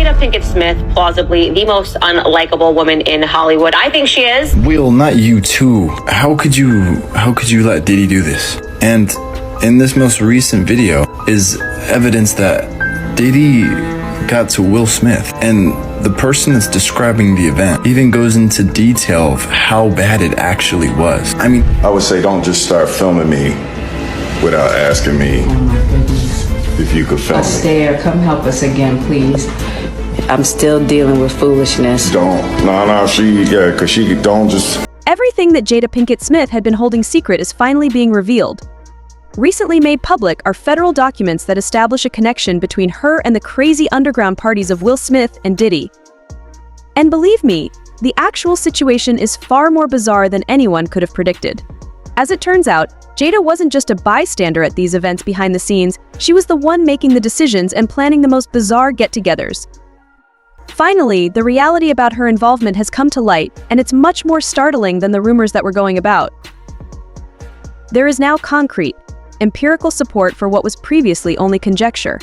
Jada Pinkett Smith plausibly the most unlikable woman in Hollywood? I think she is. Will, not you too. How could you let Diddy do this? And in this most recent video is evidence that Diddy got to Will Smith, and the person that's describing the event even goes into detail of how bad it actually was. I mean, I would say don't just start filming me without asking me if you could film me. Astaire, come help us again, please. I'm still dealing with foolishness. Cause she don't just... Everything that Jada Pinkett Smith had been holding secret is finally being revealed. Recently made public are federal documents that establish a connection between her and the crazy underground parties of Will Smith and Diddy. And believe me, the actual situation is far more bizarre than anyone could have predicted. As it turns out, Jada wasn't just a bystander at these events behind the scenes, she was the one making the decisions and planning the most bizarre get-togethers. Finally, the reality about her involvement has come to light, and it's much more startling than the rumors that were going about. There is now concrete, empirical support for what was previously only conjecture.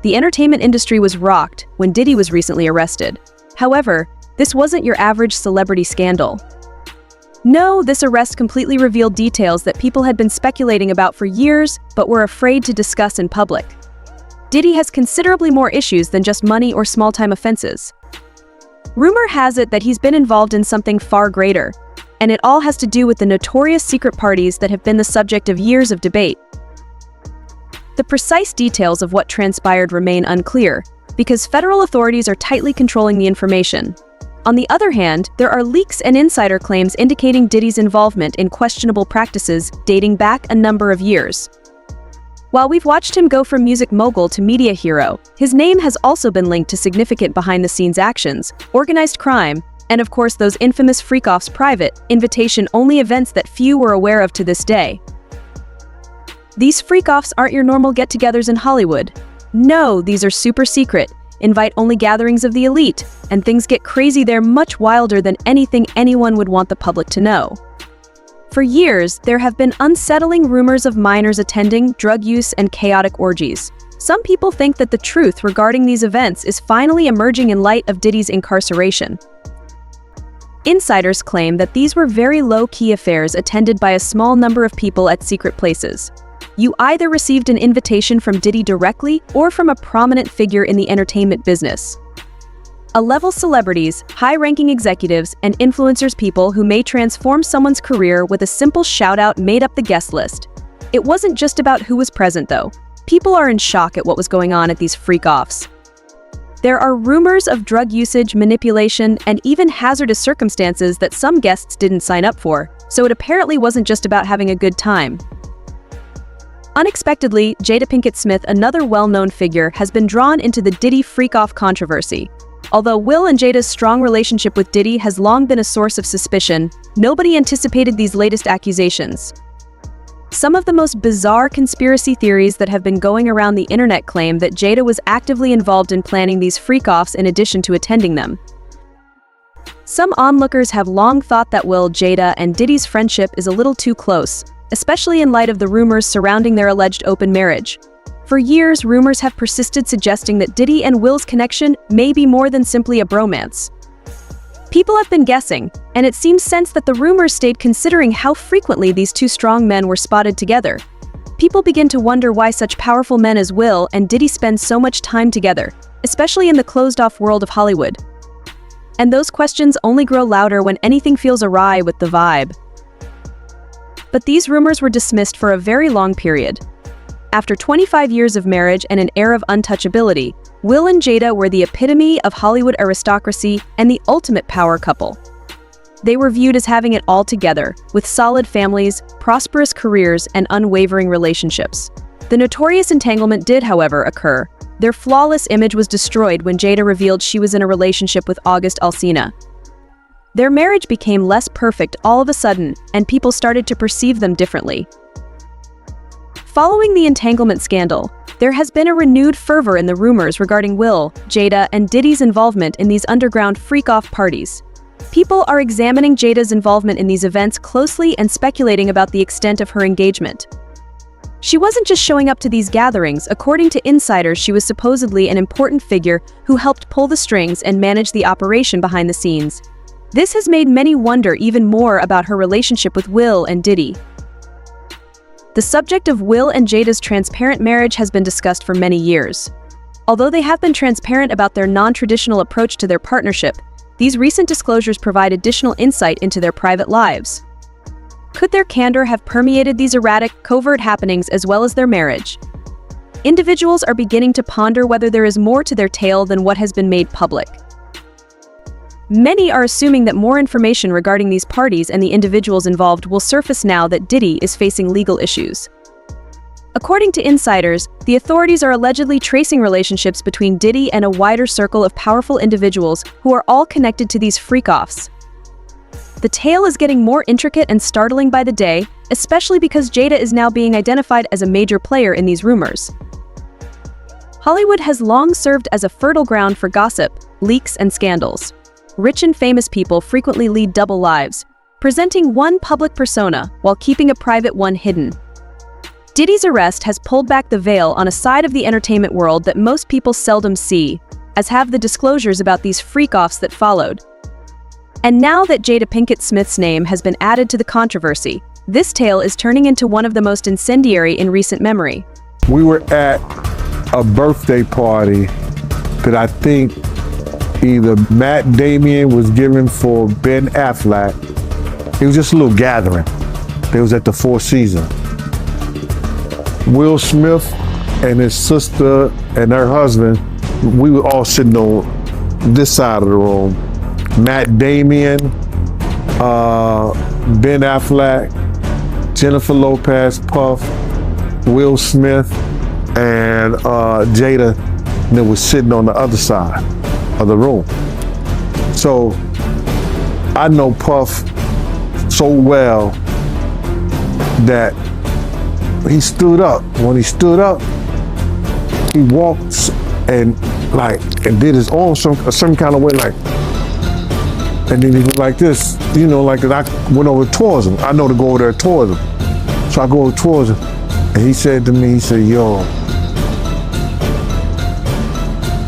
The entertainment industry was rocked when Diddy was recently arrested. However, this wasn't your average celebrity scandal. No, this arrest completely revealed details that people had been speculating about for years, but were afraid to discuss in public. Diddy has considerably more issues than just money or small-time offenses. Rumor has it that he's been involved in something far greater, and it all has to do with the notorious secret parties that have been the subject of years of debate. The precise details of what transpired remain unclear, because federal authorities are tightly controlling the information. On the other hand, there are leaks and insider claims indicating Diddy's involvement in questionable practices dating back a number of years. While we've watched him go from music mogul to media hero, his name has also been linked to significant behind-the-scenes actions, organized crime, and of course those infamous freak-offs private, invitation-only events that few were aware of to this day. These freak-offs aren't your normal get-togethers in Hollywood. No, these are super secret, invite-only gatherings of the elite, and things get crazy there much wilder than anything anyone would want the public to know. For years, there have been unsettling rumors of minors attending, drug use, and chaotic orgies. Some people think that the truth regarding these events is finally emerging in light of Diddy's incarceration. Insiders claim that these were very low-key affairs attended by a small number of people at secret places. You either received an invitation from Diddy directly or from a prominent figure in the entertainment business. A-level celebrities, high-ranking executives, and influencers, people who may transform someone's career with a simple shout-out, made up the guest list. It wasn't just about who was present, though. People are in shock at what was going on at these freak-offs. There are rumors of drug usage, manipulation, and even hazardous circumstances that some guests didn't sign up for, so it apparently wasn't just about having a good time. Unexpectedly, Jada Pinkett Smith, another well-known figure, has been drawn into the Diddy freak-off controversy. Although Will and Jada's strong relationship with Diddy has long been a source of suspicion, nobody anticipated these latest accusations. Some of the most bizarre conspiracy theories that have been going around the internet claim that Jada was actively involved in planning these freak-offs in addition to attending them. Some onlookers have long thought that Will, Jada, and Diddy's friendship is a little too close, especially in light of the rumors surrounding their alleged open marriage. For years, rumors have persisted suggesting that Diddy and Will's connection may be more than simply a bromance. People have been guessing, and it seems sense that the rumors stayed considering how frequently these two strong men were spotted together. People begin to wonder why such powerful men as Will and Diddy spend so much time together, especially in the closed-off world of Hollywood. And those questions only grow louder when anything feels awry with the vibe. But these rumors were dismissed for a very long period. After 25 years of marriage and an air of untouchability, Will and Jada were the epitome of Hollywood aristocracy and the ultimate power couple. They were viewed as having it all together, with solid families, prosperous careers, and unwavering relationships. The notorious entanglement did, however, occur. Their flawless image was destroyed when Jada revealed she was in a relationship with August Alsina. Their marriage became less perfect all of a sudden, and people started to perceive them differently. Following the entanglement scandal, there has been a renewed fervor in the rumors regarding Will, Jada, and Diddy's involvement in these underground freak-off parties. People are examining Jada's involvement in these events closely and speculating about the extent of her engagement. She wasn't just showing up to these gatherings. According to insiders, she was supposedly an important figure who helped pull the strings and manage the operation behind the scenes. This has made many wonder even more about her relationship with Will and Diddy. The subject of Will and Jada's transparent marriage has been discussed for many years. Although they have been transparent about their non-traditional approach to their partnership, these recent disclosures provide additional insight into their private lives. Could their candor have permeated these erratic, covert happenings as well as their marriage? Individuals are beginning to ponder whether there is more to their tale than what has been made public. Many are assuming that more information regarding these parties and the individuals involved will surface now that Diddy is facing legal issues. According to insiders, the authorities are allegedly tracing relationships between Diddy and a wider circle of powerful individuals who are all connected to these freak-offs. The tale is getting more intricate and startling by the day, especially because Jada is now being identified as a major player in these rumors. Hollywood has long served as a fertile ground for gossip, leaks, and scandals. Rich and famous people frequently lead double lives, presenting one public persona while keeping a private one hidden. Diddy's arrest has pulled back the veil on a side of the entertainment world that most people seldom see, as have the disclosures about these freak-offs that followed. And now that Jada Pinkett Smith's name has been added to the controversy, this tale is turning into one of the most incendiary in recent memory. We were at a birthday party that I think either Matt Damien was giving for Ben Affleck. It was just a little gathering. They was at the Four Seasons. Will Smith and his sister and her husband, we were all sitting on this side of the room. Matt Damien, Ben Affleck, Jennifer Lopez, Puff, Will Smith, and Jada, and they were sitting on the other side of the room. So I know Puff so well that he stood up. When he stood up, he walked and did his arm some kind of way, and then he was like this, and I went over towards him. I know to go over there towards him. So I go over towards him, and he said to me, he said, "Yo,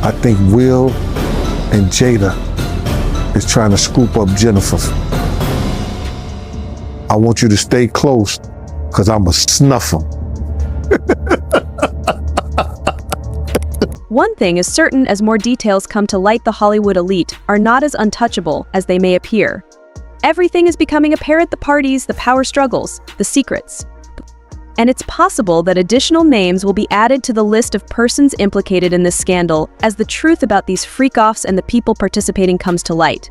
I think Will and Jada is trying to scoop up Jennifer. I want you to stay close, because I'ma snuff them." One thing is certain: as more details come to light, the Hollywood elite are not as untouchable as they may appear. Everything is becoming apparent: the parties, the power struggles, the secrets. And it's possible that additional names will be added to the list of persons implicated in this scandal as the truth about these freak-offs and the people participating comes to light.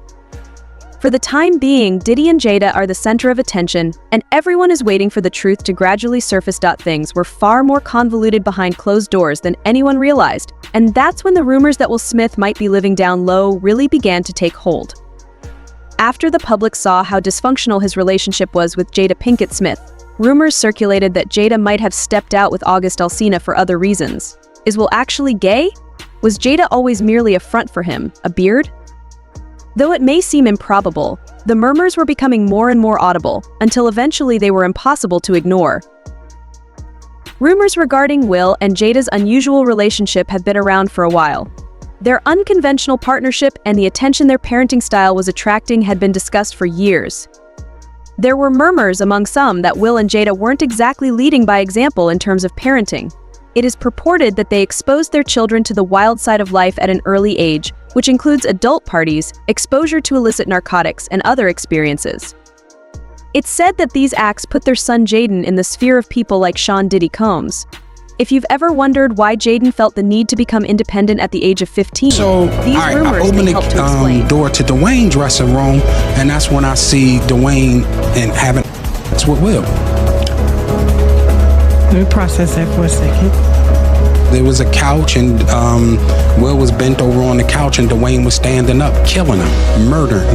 For the time being, Diddy and Jada are the center of attention, and everyone is waiting for the truth to gradually surface. Things were far more convoluted behind closed doors than anyone realized, and that's when the rumors that Will Smith might be living down low really began to take hold. After the public saw how dysfunctional his relationship was with Jada Pinkett Smith, rumors circulated that Jada might have stepped out with August Alsina for other reasons. Is Will actually gay? Was Jada always merely a front for him, a beard? Though it may seem improbable, the murmurs were becoming more and more audible, until eventually they were impossible to ignore. Rumors regarding Will and Jada's unusual relationship have been around for a while. Their unconventional partnership and the attention their parenting style was attracting had been discussed for years. There were murmurs among some that Will and Jada weren't exactly leading by example in terms of parenting. It is purported that they exposed their children to the wild side of life at an early age, which includes adult parties, exposure to illicit narcotics, and other experiences. It's said that these acts put their son Jaden in the sphere of people like Sean Diddy Combs. If you've ever wondered why Jaden felt the need to become independent at the age of 15, these rumors I open may help to explain. the door to Dwayne's dressing room, and that's when I see Dwayne and having sex with Will. Let me process that for a second. There was a couch, and Will was bent over on the couch, and Dwayne was standing up, killing him. Murder.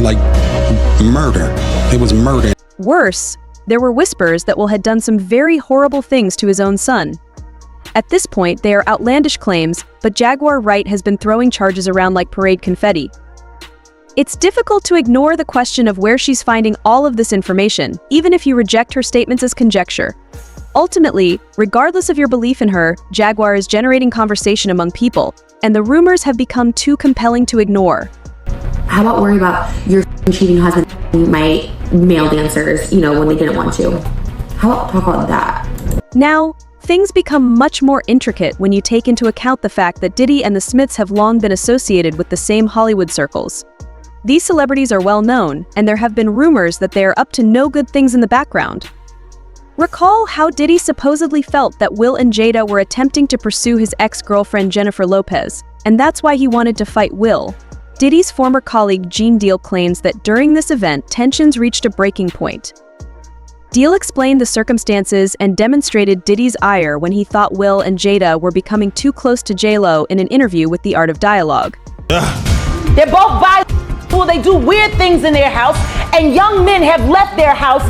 It was murder. Worse, there were whispers that Will had done some very horrible things to his own son. At this point, they are outlandish claims, but Jaguar Wright has been throwing charges around like parade confetti. It's difficult to ignore the question of where she's finding all of this information, even if you reject her statements as conjecture. Ultimately, regardless of your belief in her, Jaguar is generating conversation among people, and the rumors have become too compelling to ignore. How about worry about your cheating husband, my male dancers, when they didn't want to? How about talk about that? Now, things become much more intricate when you take into account the fact that Diddy and the Smiths have long been associated with the same Hollywood circles. These celebrities are well known, and there have been rumors that they are up to no good things in the background. Recall how Diddy supposedly felt that Will and Jada were attempting to pursue his ex-girlfriend Jennifer Lopez, and that's why he wanted to fight Will. Diddy's former colleague Gene Deal claims that during this event, tensions reached a breaking point. Deal explained the circumstances and demonstrated Diddy's ire when he thought Will and Jada were becoming too close to J-Lo in an interview with The Art of Dialogue. They're both bisexual, they do weird things in their house, and young men have left their house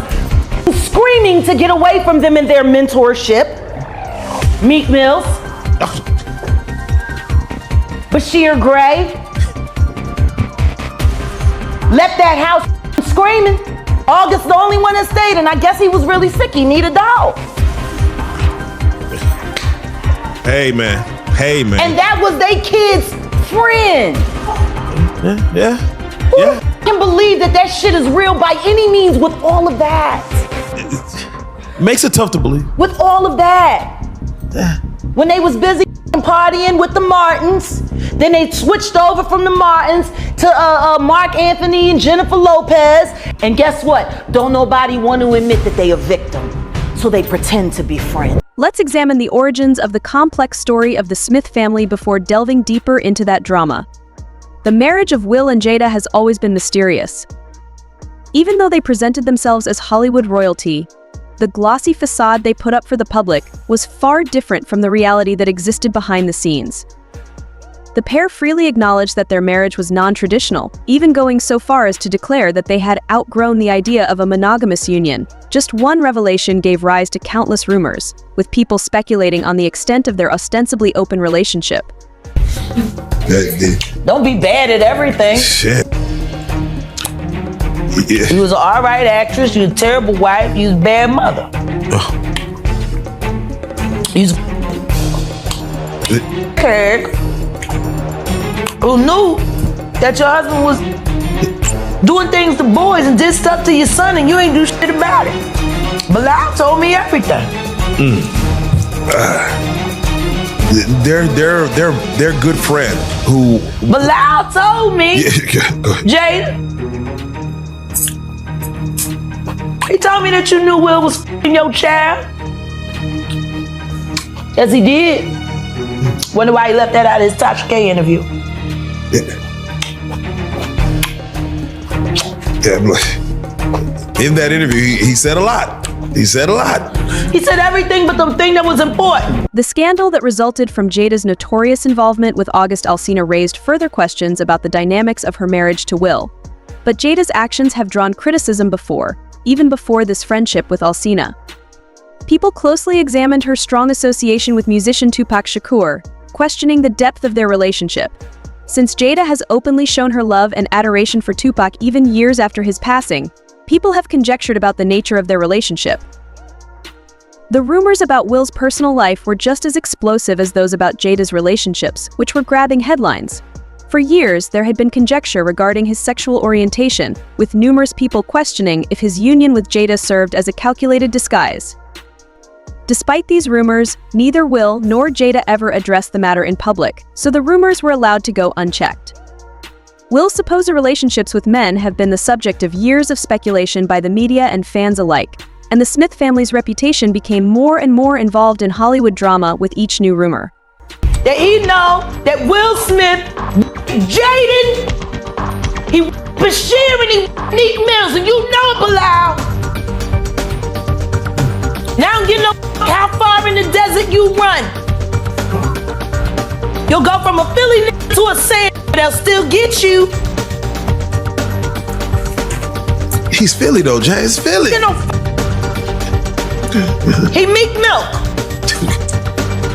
screaming to get away from them in their mentorship. Meek Mills, Bashir Gray, left that house screaming. August the only one that stayed, and I guess he was really sick. He needed a dog. Hey man. And that was they kid's friend. Yeah. I can believe that shit is real by any means with all of that. Makes it tough to believe. With all of that. Yeah. When they was busy partying with the Martins, then they switched over from the Martins to Mark Anthony and Jennifer Lopez. And guess what? Don't nobody want to admit that they a victim. So they pretend to be friends. Let's examine the origins of the complex story of the Smith family before delving deeper into that drama. The marriage of Will and Jada has always been mysterious. Even though they presented themselves as Hollywood royalty, the glossy facade they put up for the public was far different from the reality that existed behind the scenes. The pair freely acknowledged that their marriage was non-traditional, even going so far as to declare that they had outgrown the idea of a monogamous union. Just one revelation gave rise to countless rumors, with people speculating on the extent of their ostensibly open relationship. Don't be bad at everything. Shit. Yeah. You was an alright actress, you was a terrible wife, you was a bad mother. You was a kid who knew that your husband was doing things to boys and did stuff to your son and you ain't do shit about it. Bilal told me everything. They're good friend who. Bilal told me. Jada. He told me that you knew Will was f***ing your child. Yes, he did. Wonder why he left that out of his Tasha K interview. In that interview, he said a lot. He said everything but the thing that was important. The scandal that resulted from Jada's notorious involvement with August Alsina raised further questions about the dynamics of her marriage to Will. But Jada's actions have drawn criticism before, even before this friendship with Alsina. People closely examined her strong association with musician Tupac Shakur, questioning the depth of their relationship. Since Jada has openly shown her love and adoration for Tupac even years after his passing, people have conjectured about the nature of their relationship. The rumors about Will's personal life were just as explosive as those about Jada's relationships, which were grabbing headlines. For years, there had been conjecture regarding his sexual orientation, with numerous people questioning if his union with Jada served as a calculated disguise. Despite these rumors, neither Will nor Jada ever addressed the matter in public, so the rumors were allowed to go unchecked. Will's supposed relationships with men have been the subject of years of speculation by the media and fans alike, and the Smith family's reputation became more and more involved in Hollywood drama with each new rumor. That he know that Will Smith, Jaden, he Bashir and he Meek Mills, and you know it, Bilal. Now I don't give no how far in the desert you run. You'll go from a Philly to a sand, but they'll still get you. He's Philly though, Jay. It's Philly. You know, he Meek Milk.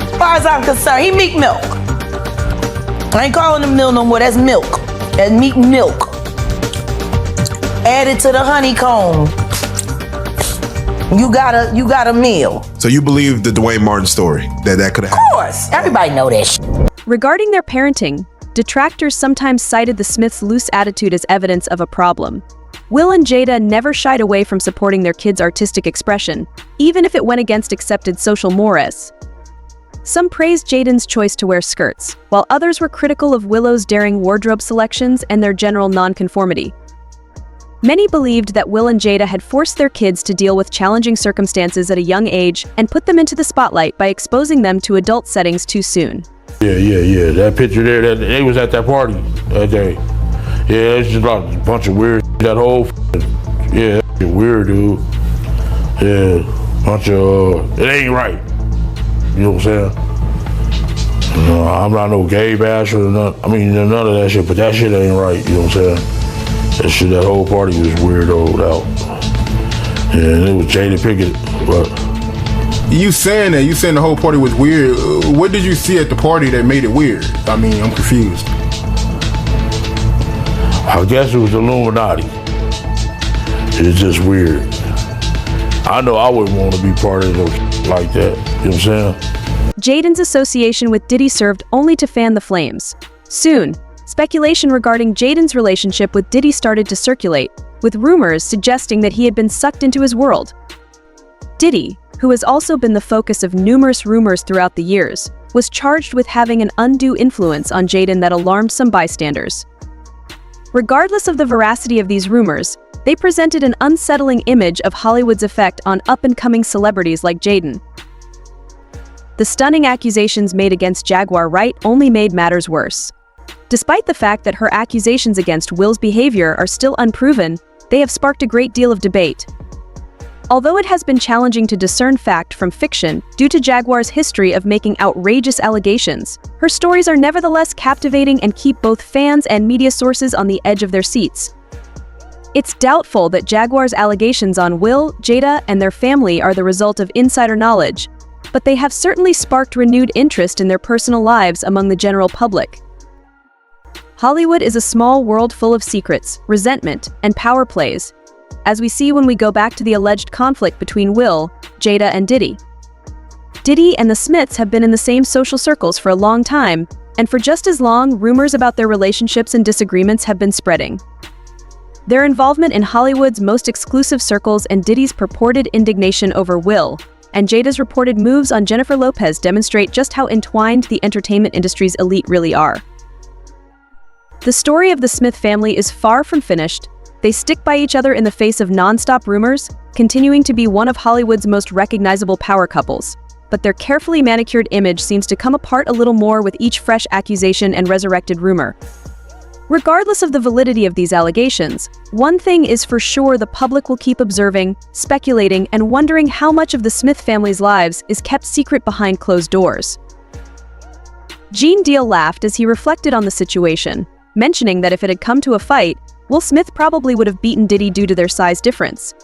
As far as I'm concerned, he Meek Milk. I ain't calling him Mill no more, that's milk. That's Meek Milk. Added to the honeycomb. you got a meal. So you believe the Dwayne Martin story that could have Of course, everybody know that shit. Regarding their parenting, detractors sometimes cited the Smiths' loose attitude as evidence of a problem. Will and Jada never shied away from supporting their kids' artistic expression, even if it went against accepted social mores. Some praised Jaden's choice to wear skirts, while others were critical of Willow's daring wardrobe selections and their general nonconformity. Many believed that Will and Jada had forced their kids to deal with challenging circumstances at a young age and put them into the spotlight by exposing them to adult settings too soon. Yeah. That picture there, that they was at that party that day. Yeah, it's just like a bunch of weird. That whole, yeah, that weird, dude. Yeah, bunch of, it ain't right. You know what I'm saying? No, I'm not no gay basher or none. I mean, none of that shit, but that shit ain't right. You know what I'm saying? That shit, that whole party was weirdoed out. Yeah, it was Jada Pinkett, but. You saying that? You saying the whole party was weird? What did you see at the party that made it weird? I mean, I'm confused. I guess it was Illuminati. It's just weird. I know I wouldn't want to be part of those like that. You know what I'm saying? Jaden's association with Diddy served only to fan the flames. Soon, speculation regarding Jaden's relationship with Diddy started to circulate, with rumors suggesting that he had been sucked into his world. Diddy, who has also been the focus of numerous rumors throughout the years, was charged with having an undue influence on Jaden that alarmed some bystanders. Regardless of the veracity of these rumors, they presented an unsettling image of Hollywood's effect on up-and-coming celebrities like Jaden. The stunning accusations made against Jaguar Wright only made matters worse. Despite the fact that her accusations against Will's behavior are still unproven, they have sparked a great deal of debate. Although it has been challenging to discern fact from fiction due to Jaguar's history of making outrageous allegations, her stories are nevertheless captivating and keep both fans and media sources on the edge of their seats. It's doubtful that Jaguar's allegations on Will, Jada, and their family are the result of insider knowledge, but they have certainly sparked renewed interest in their personal lives among the general public. Hollywood is a small world full of secrets, resentment, and power plays, as we see when we go back to the alleged conflict between Will, Jada, and Diddy. Diddy and the Smiths have been in the same social circles for a long time, and for just as long, rumors about their relationships and disagreements have been spreading. Their involvement in Hollywood's most exclusive circles and Diddy's purported indignation over Will, and Jada's reported moves on Jennifer Lopez demonstrate just how entwined the entertainment industry's elite really are. The story of the Smith family is far from finished. They stick by each other in the face of non-stop rumors, continuing to be one of Hollywood's most recognizable power couples. But their carefully manicured image seems to come apart a little more with each fresh accusation and resurrected rumor. Regardless of the validity of these allegations, one thing is for sure: the public will keep observing, speculating, and wondering how much of the Smith family's lives is kept secret behind closed doors. Gene Deal laughed as he reflected on the situation, mentioning that if it had come to a fight, Will Smith probably would have beaten Diddy due to their size difference.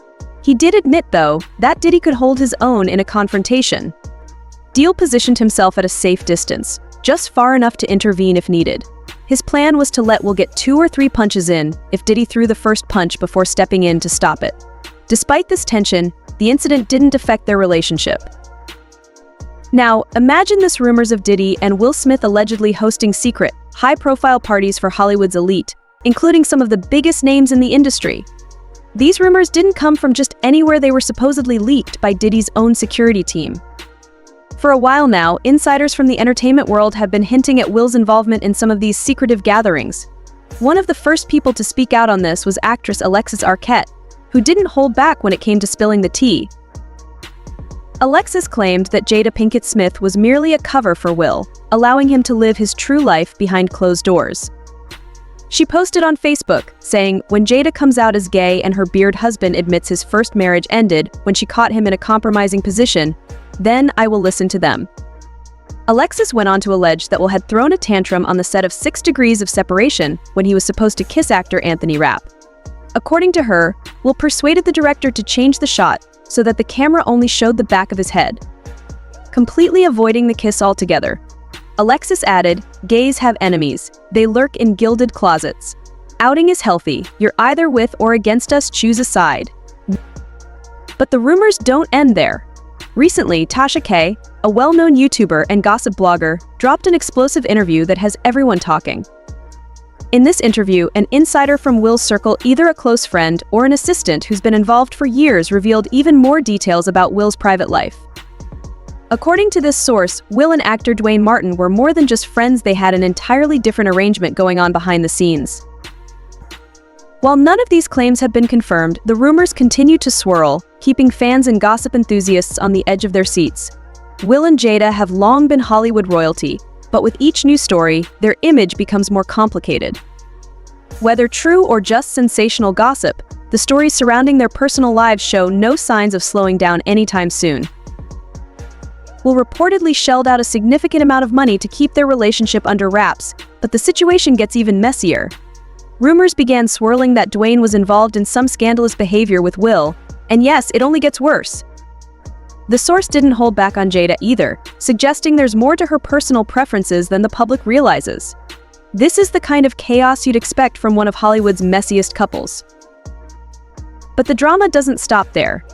He did admit, though, that Diddy could hold his own in a confrontation. Deal positioned himself at a safe distance, just far enough to intervene if needed. His plan was to let Will get 2 or 3 punches in if Diddy threw the first punch before stepping in to stop it. Despite this tension, the incident didn't affect their relationship. Now, imagine this: rumors of Diddy and Will Smith allegedly hosting secret, high-profile parties for Hollywood's elite, including some of the biggest names in the industry. These rumors didn't come from just anywhere. They were supposedly leaked by Diddy's own security team. For a while now, insiders from the entertainment world have been hinting at Will's involvement in some of these secretive gatherings. One of the first people to speak out on this was actress Alexis Arquette, who didn't hold back when it came to spilling the tea. Alexis claimed that Jada Pinkett Smith was merely a cover for Will, allowing him to live his true life behind closed doors. She posted on Facebook, saying, "When Jada comes out as gay and her beard husband admits his first marriage ended when she caught him in a compromising position, then I will listen to them." Alexis went on to allege that Will had thrown a tantrum on the set of 6 Degrees of Separation when he was supposed to kiss actor Anthony Rapp. According to her, Will persuaded the director to change the shot so that the camera only showed the back of his head, completely avoiding the kiss altogether. Alexis added, "Gays have enemies. They lurk in gilded closets. Outing is healthy. You're either with or against us, choose a side." But the rumors don't end there. Recently, Tasha K, a well-known YouTuber and gossip blogger, dropped an explosive interview that has everyone talking. In this interview, an insider from Will's circle, either a close friend or an assistant who's been involved for years, revealed even more details about Will's private life. According to this source, Will and actor Dwayne Martin were more than just friends. They had an entirely different arrangement going on behind the scenes. While none of these claims have been confirmed, the rumors continue to swirl, keeping fans and gossip enthusiasts on the edge of their seats. Will and Jada have long been Hollywood royalty, but with each new story, their image becomes more complicated. Whether true or just sensational gossip, the stories surrounding their personal lives show no signs of slowing down anytime soon. Will reportedly shelled out a significant amount of money to keep their relationship under wraps, but the situation gets even messier. Rumors began swirling that Dwayne was involved in some scandalous behavior with Will, and yes, it only gets worse. The source didn't hold back on Jada either, suggesting there's more to her personal preferences than the public realizes. This is the kind of chaos you'd expect from one of Hollywood's messiest couples. But the drama doesn't stop there.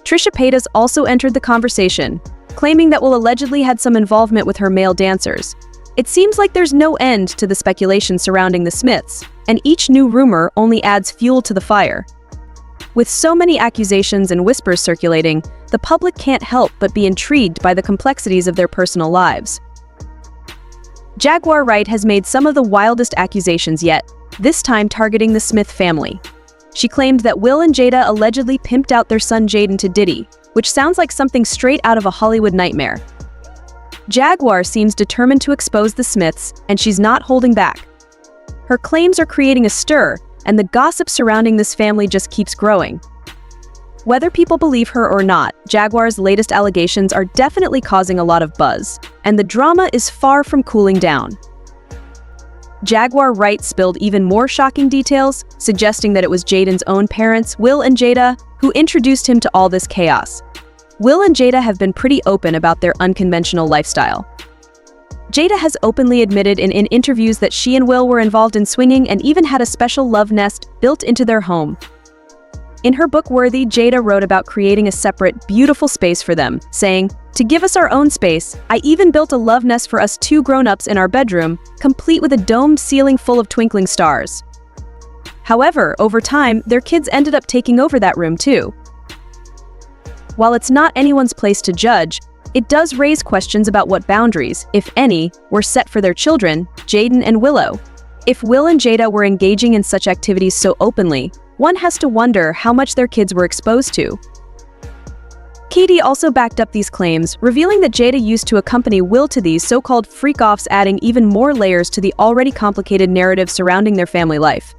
Trisha Paytas also entered the conversation, claiming that Will allegedly had some involvement with her male dancers. It seems like there's no end to the speculation surrounding the Smiths, and each new rumor only adds fuel to the fire. With so many accusations and whispers circulating, the public can't help but be intrigued by the complexities of their personal lives. Jaguar Wright has made some of the wildest accusations yet, this time targeting the Smith family. She claimed that Will and Jada allegedly pimped out their son Jaden to Diddy, which sounds like something straight out of a Hollywood nightmare. Jaguar seems determined to expose the Smiths, and she's not holding back. Her claims are creating a stir, and the gossip surrounding this family just keeps growing. Whether people believe her or not, Jaguar's latest allegations are definitely causing a lot of buzz, and the drama is far from cooling down. Jaguar Wright spilled even more shocking details, suggesting that it was Jaden's own parents, Will and Jada, who introduced him to all this chaos. Will and Jada have been pretty open about their unconventional lifestyle. Jada has openly admitted in interviews that she and Will were involved in swinging and even had a special love nest built into their home. In her book Worthy, Jada wrote about creating a separate, beautiful space for them, saying, "To give us our own space, I even built a love nest for us two grown-ups in our bedroom, complete with a domed ceiling full of twinkling stars." However, over time, their kids ended up taking over that room too. While it's not anyone's place to judge, it does raise questions about what boundaries, if any, were set for their children, Jaden and Willow. If Will and Jada were engaging in such activities so openly, one has to wonder how much their kids were exposed to. Katie also backed up these claims, revealing that Jada used to accompany Will to these so-called freak-offs, adding even more layers to the already complicated narrative surrounding their family life.